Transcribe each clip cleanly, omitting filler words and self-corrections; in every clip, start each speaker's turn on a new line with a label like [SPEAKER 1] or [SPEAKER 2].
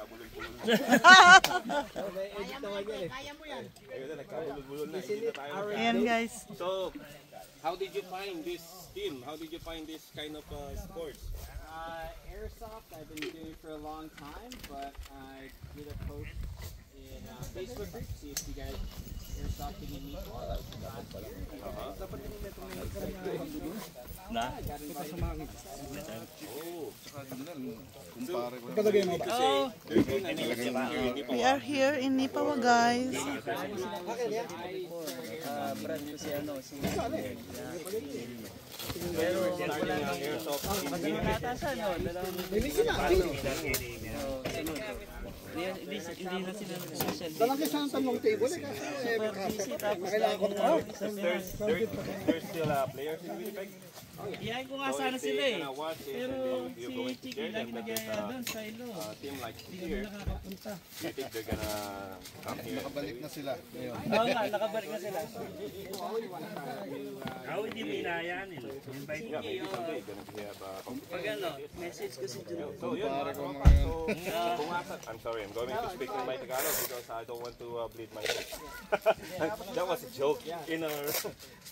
[SPEAKER 1] nagkabulol-bulol.
[SPEAKER 2] Kaya mo yan.
[SPEAKER 1] Ayun na, nagkabulol-bulol na.
[SPEAKER 3] Ayan guys.
[SPEAKER 1] So, how did you find this team? How did you find this kind of sports?
[SPEAKER 4] Airsoft, I've been doing for a long time, but I did a post in Facebook group, see if you guys airsofting in Mexico last year.
[SPEAKER 3] We are here in Nipawa guys.
[SPEAKER 2] Dalang kasi ang tanong table kasi kailangan ko na.
[SPEAKER 1] There's still players in Winnipeg?
[SPEAKER 5] Iyain ko nga sana sila eh. Pero si Chiki lagi nagyaya doon sa ilo.
[SPEAKER 1] Team like here, I think they're gonna come here.
[SPEAKER 2] Nakabalik na sila.
[SPEAKER 5] Oo nga, nakabalik na sila. Hindi mo inayaan eh. Invite
[SPEAKER 1] Yeah, maybe someday gonna be
[SPEAKER 5] pag ano, message ko si Juno.
[SPEAKER 1] So yun, I'm sorry, I'm going to speak in my Tagalog because I don't want to bleed my nose. That was a joke. In our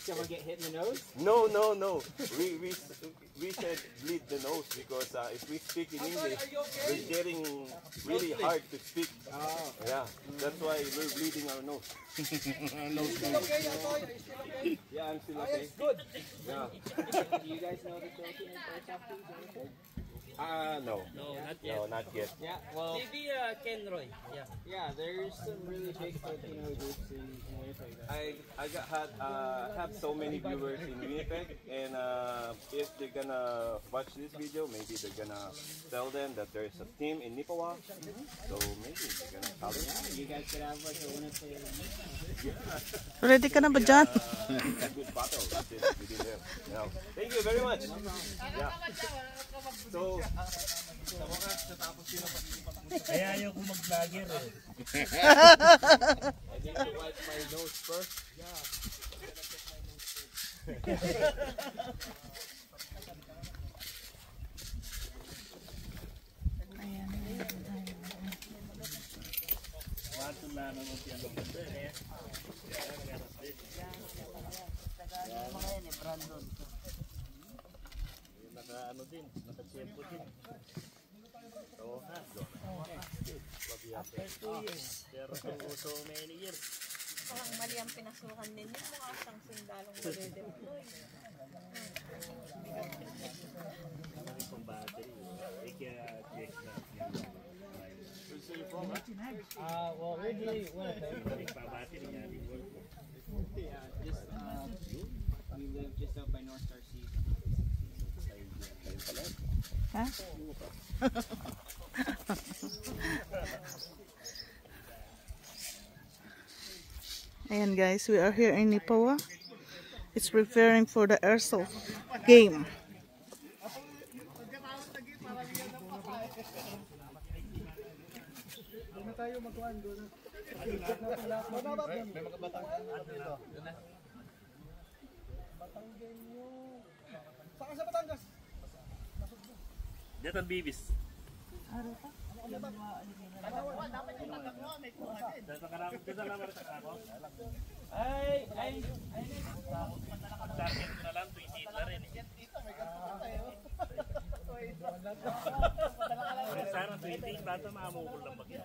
[SPEAKER 4] Someone get hit in the nose?
[SPEAKER 1] no. We said bleed the nose because if we speak in English, we're getting really hard to speak. Yeah, that's why we're bleeding our nose. Yeah, I'm still okay.
[SPEAKER 4] Good.
[SPEAKER 1] Yeah.
[SPEAKER 4] Do you guys know the Philippines airsoft teams in Winnipeg?
[SPEAKER 1] No.
[SPEAKER 5] No, not yet.
[SPEAKER 1] No, not yet.
[SPEAKER 4] Yeah, well,
[SPEAKER 5] Maybe Ken Roy. Yeah.
[SPEAKER 4] yeah, there's some really big Filipino groups in Winnipeg.
[SPEAKER 1] I have so many viewers in Winnipeg, and if they're gonna watch this video, maybe they're gonna tell them that there's a team in Nipawa. So maybe they're gonna tell them.
[SPEAKER 4] You guys could have like a Winnipeg.
[SPEAKER 3] Ready ka na ba dyan?
[SPEAKER 1] A good battle within them. Yeah. Thank you very much. Yeah. So,
[SPEAKER 5] Kaya ayaw ko mag-vlogger eh.
[SPEAKER 1] I need to wipe my nose first.
[SPEAKER 5] Naka-ano din, naka-tempo din. After 2 years. Pero so many years.
[SPEAKER 6] Parang mali ang pinasukan ninyo. Mga asang sundalong nade-deploy.
[SPEAKER 5] Marami pang battery. Kaya check na.
[SPEAKER 4] Well, originally Winnipeg.
[SPEAKER 5] Pa-battery niya.
[SPEAKER 4] Yeah, just we live just out by North Star Sea.
[SPEAKER 3] Ha? Ayan guys, we are here in Nipawa. It's preparing for the airsoft game.
[SPEAKER 5] Dito ang bibis. Ay. Target ko na lang, 28 na rin. Sana 28 bata maamukol lang bagyan.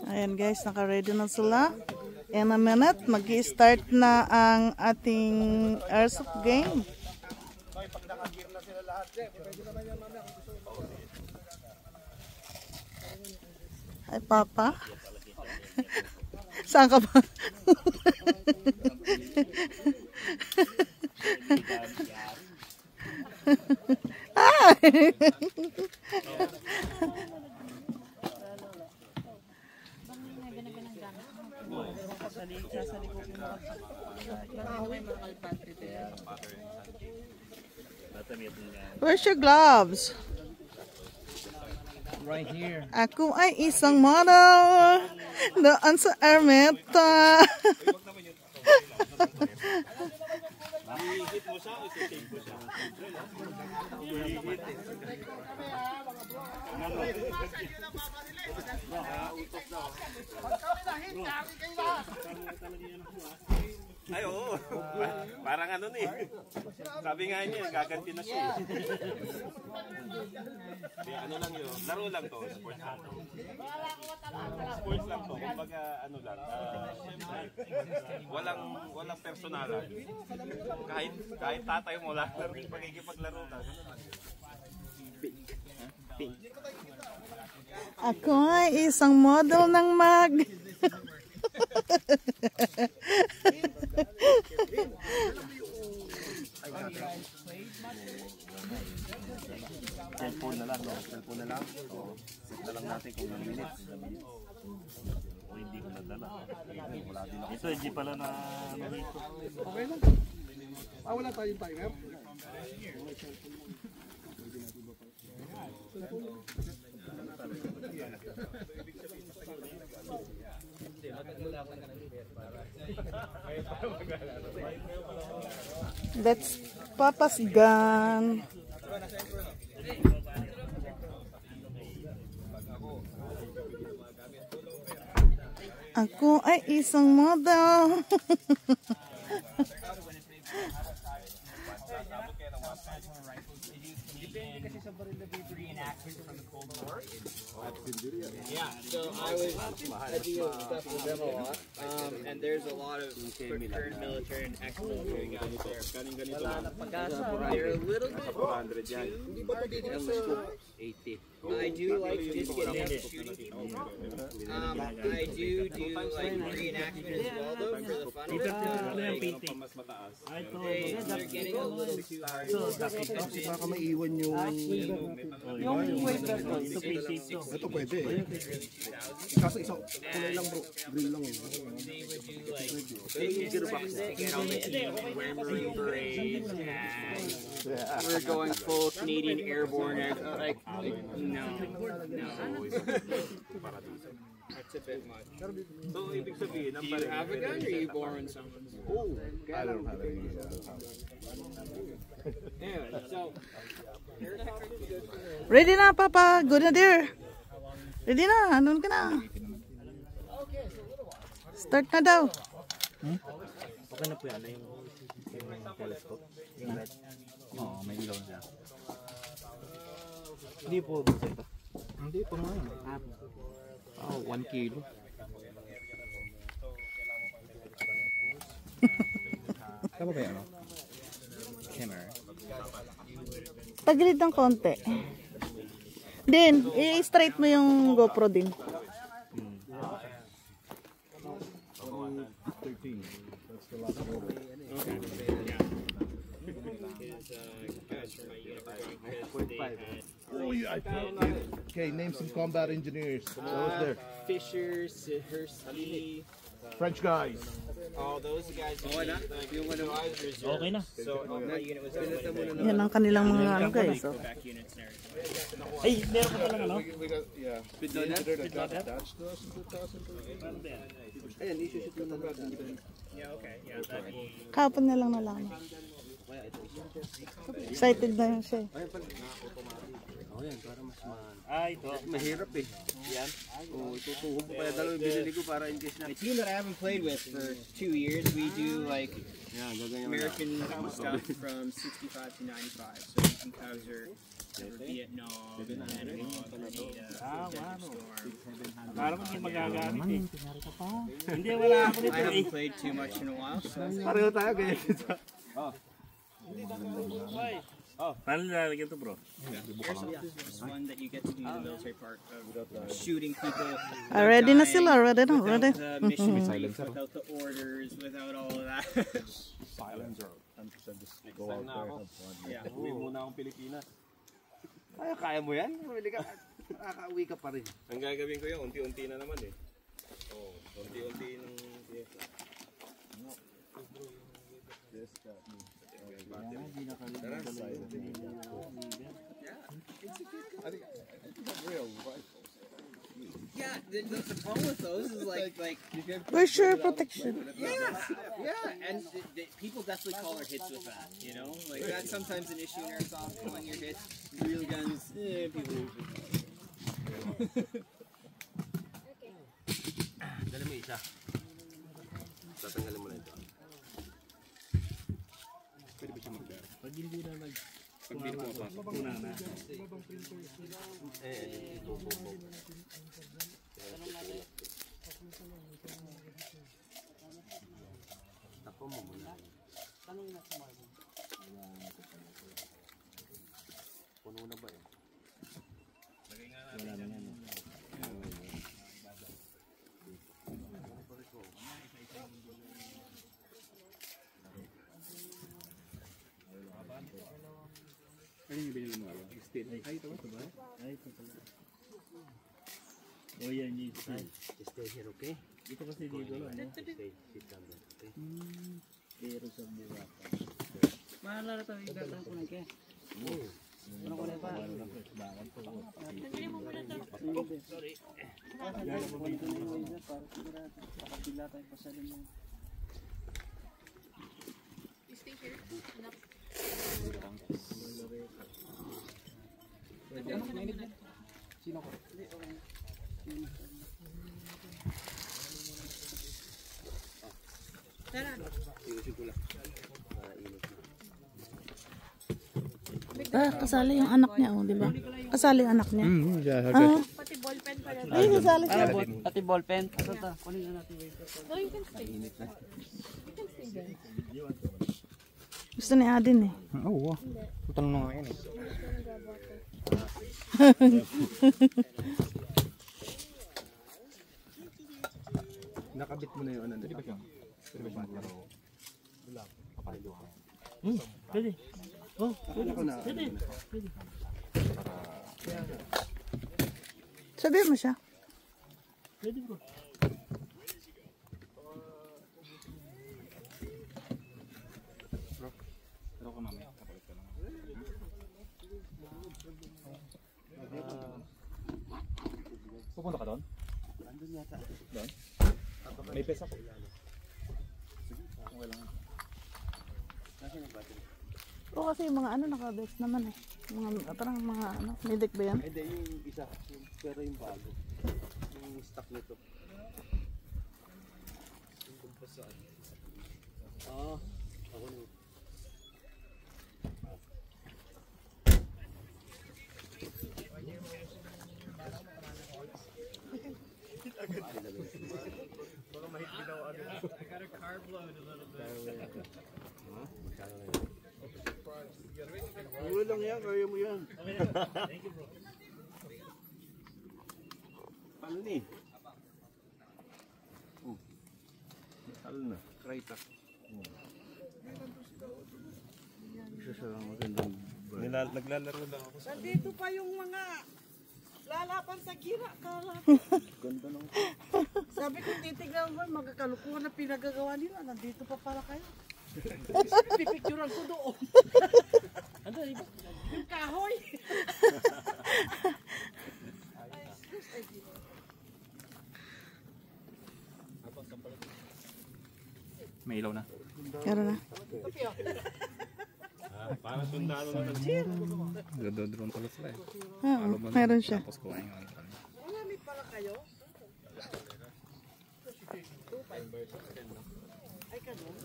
[SPEAKER 3] Ayan guys, naka-ready na sila. In a minute, mag-i-start na ang ating airsoft game. Ay, Papa. Saan ka ba? Ay! Where's your gloves?
[SPEAKER 4] Right here.
[SPEAKER 3] Ako ay isang model doon sa Ermita.
[SPEAKER 1] mo siya, isi-save ko siya. Ay, oo. Parang ano na eh. Sabi nga niya, gaganti na siya. Ano lang yun, laro lang to, sports lang to. Sports lang to, kumbaga ano lang. Walang personalan. Kahit tatay mo lang, pagigipaglaro ka.
[SPEAKER 3] Ako ay isang model ng mag.
[SPEAKER 1] Cellphone na lang, no? Cellphone na lang. So, set na lang natin kung ilang minutes. O hindi ko nadala. Wala din ako. Ito, hindi pala na ano dito.
[SPEAKER 2] Okay lang. Wala tayong timer.
[SPEAKER 3] That's Papa's gun. Ako ay isang model.
[SPEAKER 4] Yeah, so I do stuff with them a lot, and there's a lot of current military and ex-military guys there. They're a little bit too. I do like just get next shooting people. I do like reenactment as well though for the fun of it. They're getting a little too hard.
[SPEAKER 2] Baka maiiwan ito pwede. Kaso isang kulay lang bro. Green lang yun.
[SPEAKER 4] They would do like big music and all the wear Marine Berets and we're going full Canadian airborne like no. That's a bit much.
[SPEAKER 1] So, ibig sabihin,
[SPEAKER 4] Do you have a gun or are you borrowing someone's?
[SPEAKER 2] Oh, I don't have any.
[SPEAKER 4] Anyway, so
[SPEAKER 3] Ready na, Papa. Good na, dear. Ready na. Andun ka na. Start na daw.
[SPEAKER 5] Okay na po yan, yung telescope. Oo, may ilaw siya. Hindi po gusto ito. Hindi po nga yun. 1 kilo. Tama ba yan? Camera.
[SPEAKER 3] Tagilid ng konti. Din, i-straight mo yung GoPro din.
[SPEAKER 2] 13. That's the last one. Oh, yeah, okay, name some combat engineers. There.
[SPEAKER 4] Fisher, Sihersky,
[SPEAKER 2] French guys.
[SPEAKER 4] all those guys. Okay
[SPEAKER 5] na.
[SPEAKER 4] So my unit was out.
[SPEAKER 3] Yan ang kanilang mga ano guys. So.
[SPEAKER 4] Back units and everything.
[SPEAKER 5] Ay, meron ko lang ano?
[SPEAKER 2] We got, yeah. That got attached to us in 2003.
[SPEAKER 4] Yeah, okay. Yeah, that'd be.
[SPEAKER 3] Kapon na lang nalaman. Excited na yun siya.
[SPEAKER 5] Ito.
[SPEAKER 1] mahirap eh. Yan. Oh, tutuhog pa pala dalawang binili ko para in case na.
[SPEAKER 4] A team that I haven't played with for 2 years, we do like American stuff from 65 to 95. So we can cover Vietnam, Grenada, Desert Storm.
[SPEAKER 5] Parang hindi magagamit eh. Hindi, wala ako
[SPEAKER 4] I
[SPEAKER 5] nito eh.
[SPEAKER 4] haven't played too much in a while, so
[SPEAKER 1] Pareho tayo ganyan.
[SPEAKER 5] Paano nilalagyan ito, bro?
[SPEAKER 4] airsoft is just one that you get to do the military part of shooting people.
[SPEAKER 3] Ready na sila. Ready na.
[SPEAKER 4] Without
[SPEAKER 3] Ready.
[SPEAKER 4] the mission brief, without the orders, without all of that.
[SPEAKER 2] Silencer. 100% just go out there and have fun.
[SPEAKER 4] Yeah.
[SPEAKER 1] Uwi muna akong Pilipinas.
[SPEAKER 7] Ay, kaya mo yan? Nakaka-uwi ka pa rin.
[SPEAKER 1] Ang gagawin ko yun, unti-unti na naman eh. Oh, unti-unti ng
[SPEAKER 2] I think real rifles.
[SPEAKER 4] Yeah, the problem with those is like
[SPEAKER 3] For sure protection.
[SPEAKER 4] yeah, and people definitely call their hits with that. You know, like that's sometimes an issue in airsoft. Calling your hits, real guns. People usually.
[SPEAKER 5] Dala mo isa.
[SPEAKER 1] Tatanggalin mo na ito.
[SPEAKER 2] Pwede ba siya mag-dar?
[SPEAKER 5] Pag hindi na nag...
[SPEAKER 2] Pag di po pa, una na.
[SPEAKER 1] Ako mo muna. Puno na ba eh?
[SPEAKER 5] Wala na yan.
[SPEAKER 2] Ano yung binili mo? Steel. Ay, ito ba?
[SPEAKER 5] Ay, ito pala. O yan yung style.
[SPEAKER 1] Stay here, okay?
[SPEAKER 5] Ito kasi dito lang.
[SPEAKER 1] Stay, sit down there, okay?
[SPEAKER 5] Pero sa buwa pa.
[SPEAKER 7] Mahala na tayo igatang ko na kaya. Ano ko na pa?
[SPEAKER 5] Bakal po.
[SPEAKER 6] Tanggalin mo muna ito.
[SPEAKER 5] Sorry.
[SPEAKER 7] Gano'n po dito na yung laser para sigurado. Pakapila tayo pasalin mo.
[SPEAKER 6] You stay here. Anak.
[SPEAKER 7] Sino ko?
[SPEAKER 6] Tara.
[SPEAKER 3] Kasali yung anak niya, oh, di ba? Kasali yung anak niya.
[SPEAKER 6] Pati ballpen pala.
[SPEAKER 3] Ay, kasali siya.
[SPEAKER 7] Pati ballpen. Ito to. Kunin na natin.
[SPEAKER 6] No, you can stay. You can stay there.
[SPEAKER 3] Gusto ni Adin eh.
[SPEAKER 2] Oo. Tanong na nga yan eh. Nakabit mo na yung ano. Pwede ba siya? Pwede ba siya? Wala.
[SPEAKER 5] Pwede. Oh,
[SPEAKER 2] Pwede ko na.
[SPEAKER 5] pwede.
[SPEAKER 3] Sabihin mo siya.
[SPEAKER 5] Pwede bro.
[SPEAKER 2] Pero ko mamaya. Kapalit ka lang. Pupunta ka doon? Doon? May pesa ko. Okay lang.
[SPEAKER 3] Oo, kasi yung mga ano naka-dex naman eh. Mga, parang mga ano, may deck ba yan?
[SPEAKER 1] Hindi, yung isa. Pero yung bago. Yung stock nito. Yung kumpasaan. Ah, ako na.
[SPEAKER 2] Ulo lang yan, kaya mo yan.
[SPEAKER 1] Paano ni? Halo na.
[SPEAKER 2] Kraita.
[SPEAKER 1] Isa sa magandang naglalaro lang ako.
[SPEAKER 3] Nandito pa yung mga lalaban sa gira.
[SPEAKER 1] Ganda ng
[SPEAKER 3] Sabi ko, titignan ko, magkakalukuhan na pinagagawa nila. Nandito pa pala kayo. Pipicturan ko doon.
[SPEAKER 5] Ano iba?
[SPEAKER 3] Yung kahoy.
[SPEAKER 2] May ilaw na.
[SPEAKER 3] Meron na.
[SPEAKER 1] para sundalo na
[SPEAKER 2] Drone pala sila eh.
[SPEAKER 3] Oo, meron siya.
[SPEAKER 2] Tapos kuhain nga.
[SPEAKER 3] Marami pala kayo? Ay, kanon?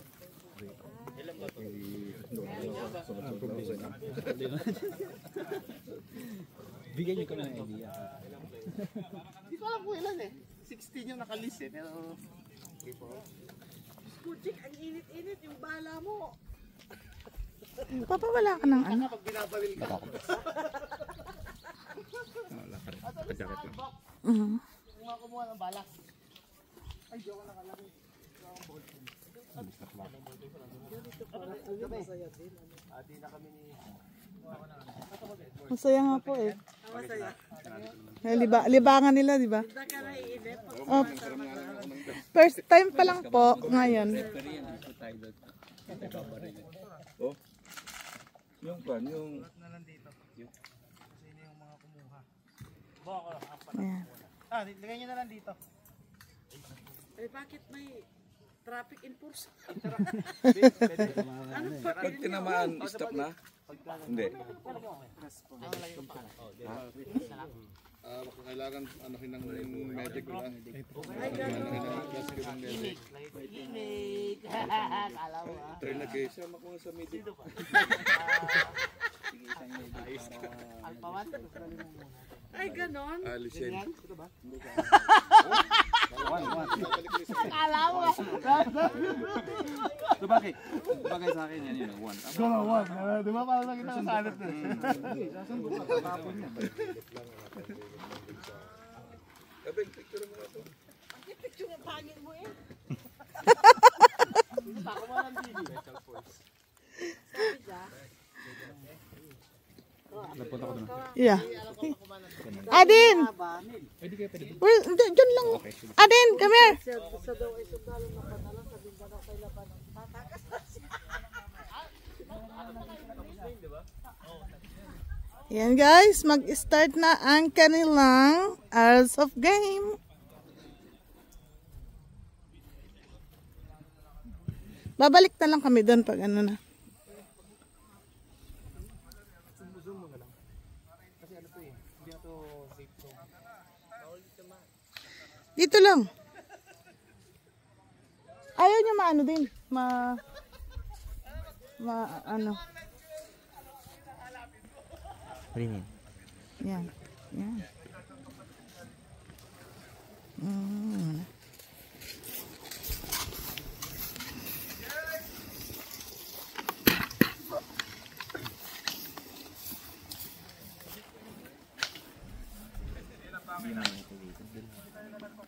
[SPEAKER 2] Bigyan niyo kami ng idea.
[SPEAKER 7] Hindi ko alam kung ilan eh. 16 yung nakalis eh. Pero...
[SPEAKER 3] Kuchik, ang init-init yung bala mo. Papawala ka ng ano?
[SPEAKER 7] Pag binabaril ka.
[SPEAKER 2] Wala ka rin. Kajakit lang.
[SPEAKER 7] Kung ako kumuha ng balas. Ay, di ako nakalaki.
[SPEAKER 3] Masaya nga po eh. Libangan nila, di ba? Oh, first time pa lang po ngayon.
[SPEAKER 1] Oh. Yung pan, yung
[SPEAKER 3] Ayan.
[SPEAKER 5] Lagay nyo na lang dito.
[SPEAKER 8] Eh, bakit may traffic enforcer?
[SPEAKER 9] Pag tinamaan, stop na? Hindi. Kailangan anuhin ng medic lang. Try na guys, sama ko sa medic.
[SPEAKER 8] Ay, ganon?
[SPEAKER 9] Alisin.
[SPEAKER 8] Akala mo.
[SPEAKER 5] So bakit? Bagay sa akin yan yun, 1.
[SPEAKER 2] Di ba parang nakita ka sa alat na?
[SPEAKER 9] Abel, picture mo nga ito.
[SPEAKER 6] Ang picture ng pangin mo eh.
[SPEAKER 8] Ako mo lang din.
[SPEAKER 3] Yeah. Adin! Diyan lang. Adin, come here.
[SPEAKER 8] Sa daw ay sundalo na panalo sa Mindanao kay Laban. Tatakas na siya.
[SPEAKER 3] Yan guys, mag-start na ang kanilang hours of game. Babalik na lang kami doon pag ano na. Dito lang. Ayaw niya maano din. Ano.
[SPEAKER 5] Ringin.
[SPEAKER 3] Yan. Yan.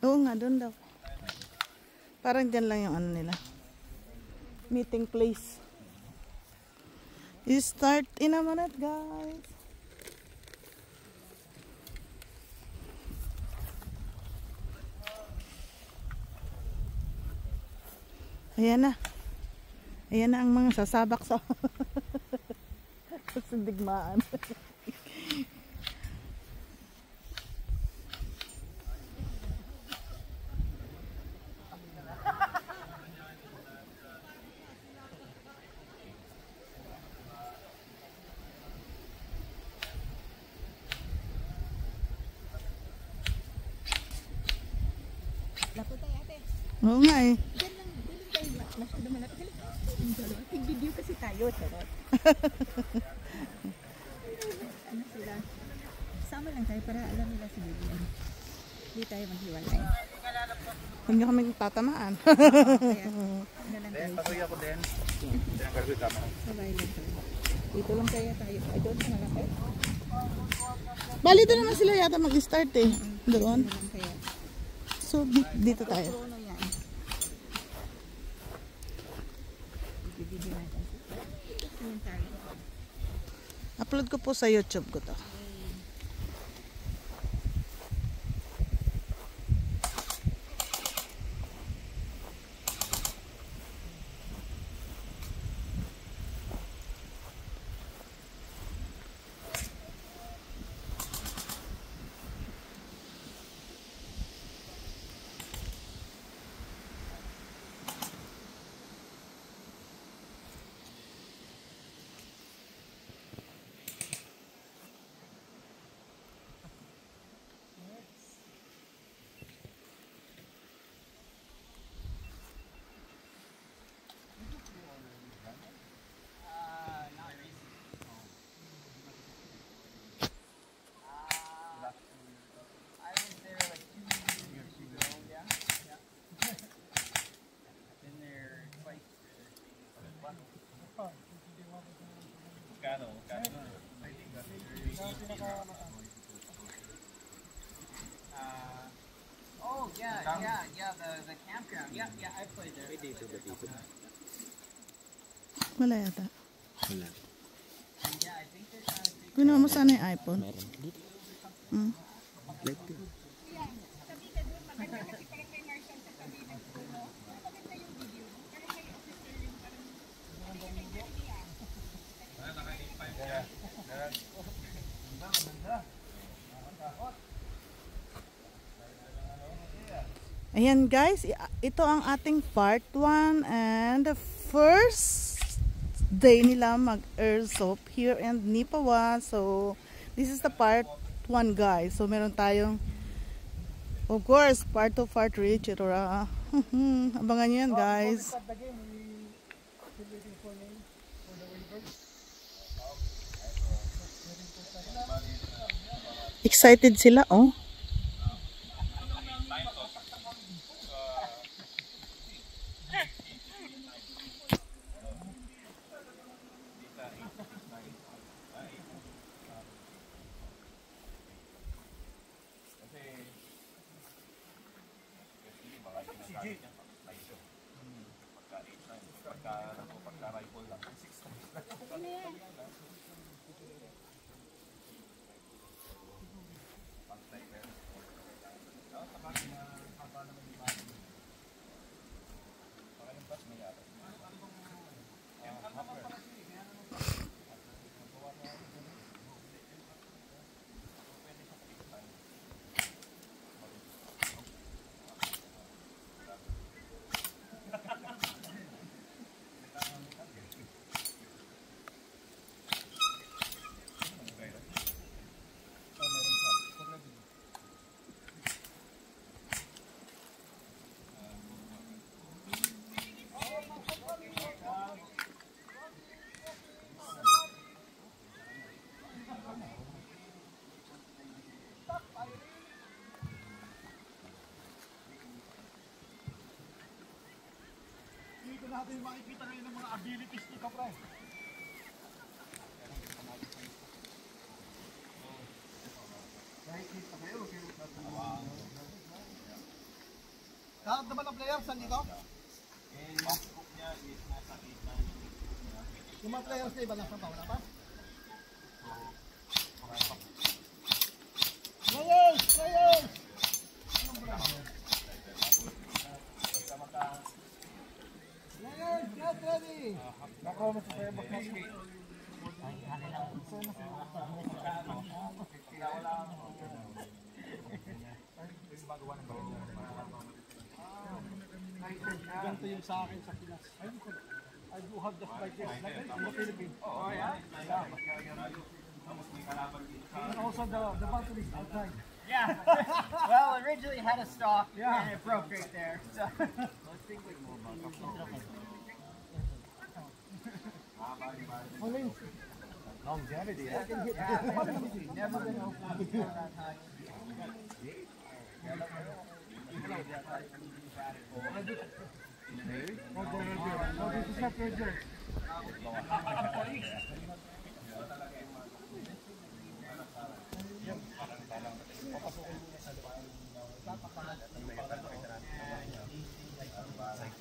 [SPEAKER 3] Oo nga, doon daw. Parang dyan lang yung ano nila. Meeting place. You start in a minute, guys. Ayan na. Ayan na ang mga sasabak sa sa digmaan. Oo nga eh.
[SPEAKER 6] Masyado malapit. Tig-video kasi tayo. Charot. Ano sila? Sama lang tayo para alam nila si Vivian. Hindi tayo maghiwalay.
[SPEAKER 3] Huwag niyo kaming tatamaan.
[SPEAKER 6] Kaya, ano lang tayo.
[SPEAKER 5] Patuloy ako din.
[SPEAKER 6] Sabay lang tayo. Dito lang kaya tayo. Ay, doon sa malapit.
[SPEAKER 3] Bali, doon naman sila yata mag-start eh. Doon.
[SPEAKER 6] Ano lang kaya.
[SPEAKER 3] So, dito tayo.
[SPEAKER 6] Ano yan? I-video natin. Tingnan tayo.
[SPEAKER 3] Upload ko po sa YouTube ko to.
[SPEAKER 4] Oh, yeah, the campground. Yeah, I played there.
[SPEAKER 3] Wala yata.
[SPEAKER 5] Wala.
[SPEAKER 4] Yeah, I think they're
[SPEAKER 3] Ginawa mo sana yung iPhone. Ayan guys, ito ang ating part 1 and the first day nila mag-airsoft here in Nipawa. So, this is the part 1 guys. So, meron tayong, of course, part 2, part 3, etc. Abangan nyo yan guys. Excited sila, oh.
[SPEAKER 2] Natin makikita ngayon ng mga abilities nito, pre. Nakikita kayo, lahat naman ang players nandito? Yung mga players na iba nasa wala pa? Players! Players! Get ready! Nako, mas tayo mag-skate. Ganito yung sa akin sa Pinas. I do have the spikes like in the Philippines. Oh, yeah? And also the bottle is outside.
[SPEAKER 4] Yeah. Well, originally it had a stock and it broke right there. So.
[SPEAKER 2] Longevity.
[SPEAKER 4] Never been open before that high.
[SPEAKER 2] No, this is not good.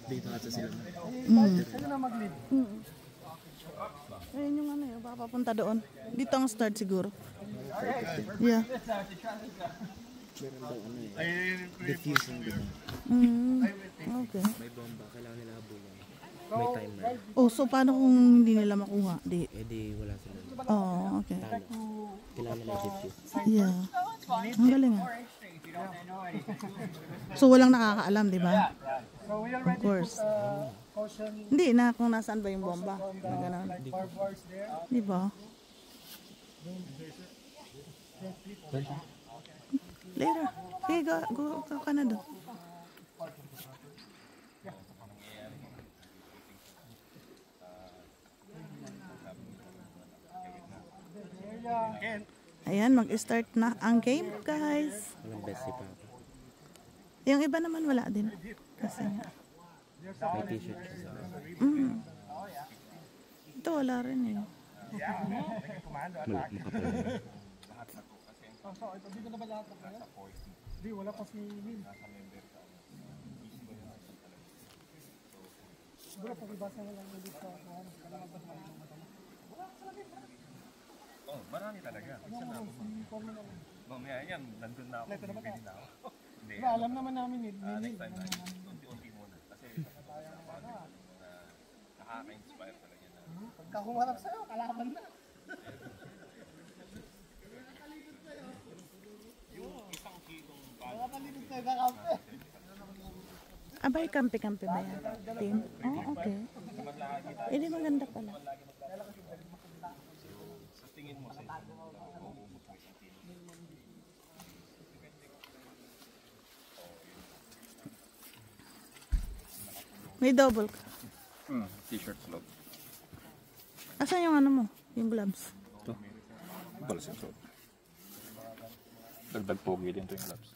[SPEAKER 5] Dito ata sila.
[SPEAKER 2] Sino na mag-lead?
[SPEAKER 3] Ayun yung ano yun, papunta doon. Dito ang start siguro. Yeah.
[SPEAKER 5] Meron daw ano eh. Diffuse yung gano'n.
[SPEAKER 3] Okay.
[SPEAKER 5] May bomba, kailangan nila habulan. May timer.
[SPEAKER 3] Oh, so paano kung hindi nila makuha? Di.
[SPEAKER 5] Eh di wala sila.
[SPEAKER 3] Oh, okay.
[SPEAKER 5] Talo. Kailangan nila diffuse.
[SPEAKER 3] Yeah. Ang galing ah. So walang nakakaalam, di ba?
[SPEAKER 2] So we
[SPEAKER 3] Of
[SPEAKER 2] already
[SPEAKER 3] course.
[SPEAKER 2] caution
[SPEAKER 3] Hindi na kung nasaan ba yung bomba. Na ganun.
[SPEAKER 2] barbed wires there.
[SPEAKER 3] Di ba? Later. Okay, go ka na doon. Ayan, mag-start na ang game, guys.
[SPEAKER 5] Walang best si Papa.
[SPEAKER 3] Yung iba naman wala din. Kasi nga.
[SPEAKER 5] May t-shirt siya.
[SPEAKER 3] Ito wala rin eh.
[SPEAKER 5] Makapal.
[SPEAKER 2] Dito na ba lahat ng players? Hindi, wala pa si Min. Siguro pag ibasa na lang ulit sa
[SPEAKER 1] Oh, marami talaga. Mamaya yan, nandun na ako. Bibili na ako. Hindi.
[SPEAKER 2] alam naman namin eh.
[SPEAKER 1] Next time na, unti-unti muna. Kasi nakaka-inspire talaga na.
[SPEAKER 2] Pagka humarap sa'yo, kalaban na.
[SPEAKER 1] Yung isang kilong bag.
[SPEAKER 2] Nakakalimit kayo kakampi.
[SPEAKER 3] Abay, kampi-kampi ba yan? Team? Oh, okay. Hindi maganda pala. May double ka.
[SPEAKER 9] T-shirt slope.
[SPEAKER 3] Asan yung ano mo? Yung gloves?
[SPEAKER 10] Ito. Balas yung suot. Dagdag pogi din ito yung gloves.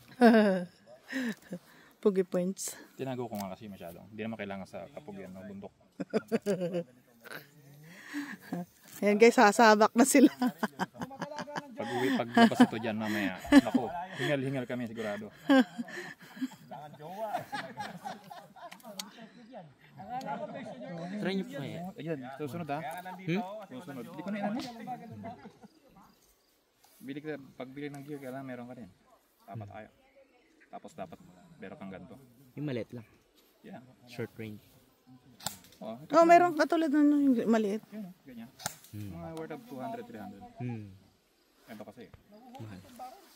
[SPEAKER 3] Pogi points.
[SPEAKER 10] Tinago ko nga kasi masyado. Hindi naman kailangan sa kapugyan ng bundok.
[SPEAKER 3] Ayan guys, sasabak na sila.
[SPEAKER 10] Paglabas ito dyan mamaya. Naku, hingal-hingal kami sigurado.
[SPEAKER 5] Try nyo po kaya.
[SPEAKER 10] Ayan, susunod ha? Susunod. Hindi ko na inan. Pagbili ng gear, kailangan meron ka rin. Dapat ayaw. Tapos dapat meron kang ganito.
[SPEAKER 5] Yung maliit lang.
[SPEAKER 10] Yeah.
[SPEAKER 5] Short range.
[SPEAKER 3] Oh, meron katulad na yung maliit.
[SPEAKER 10] Yun, ganyan. Mga worth of 200, 300. Ito kasi.
[SPEAKER 5] Mahal.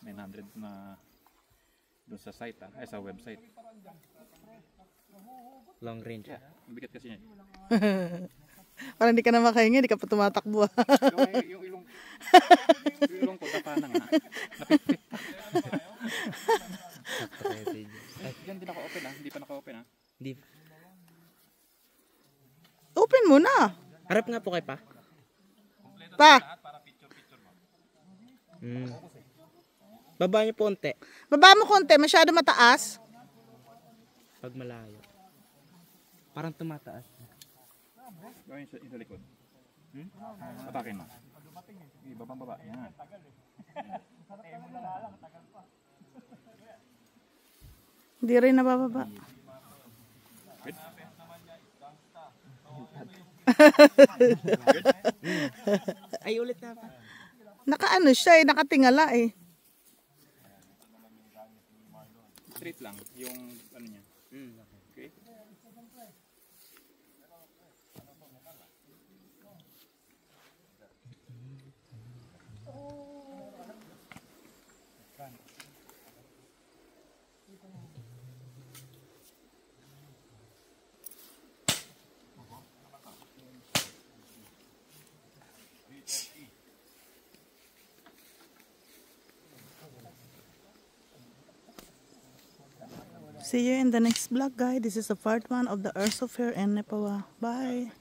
[SPEAKER 10] 900 na doon sa site ay sa website.
[SPEAKER 5] Long range.
[SPEAKER 10] Yeah, mabigat kasi niya.
[SPEAKER 3] Parang hindi ka na makahinga, hindi ka pa tumatakbo.
[SPEAKER 10] yung ilong ko, tapanan nga. Napit-pit. Yan, hindi naka-open ha. Hindi pa naka-open ha.
[SPEAKER 5] Hindi.
[SPEAKER 3] Open mo na.
[SPEAKER 5] Harap nga po kay pa.
[SPEAKER 3] Pa.
[SPEAKER 5] Baba niyo po konti.
[SPEAKER 3] Baba mo konti, masyado mataas.
[SPEAKER 5] Pag malayo. Parang tumataas.
[SPEAKER 10] Gawin sa likod. Atakin mo. Ibabang-baba. Yan.
[SPEAKER 3] Hindi rin nabababa.
[SPEAKER 5] Ay, ulit na pa.
[SPEAKER 3] Nakaano siya eh, nakatingala eh.
[SPEAKER 10] Straight lang. Yung ano niya. Okay.
[SPEAKER 3] See you in the next vlog, guys. This is the part 1 of the Airsoft Fair in Nepawa. Bye.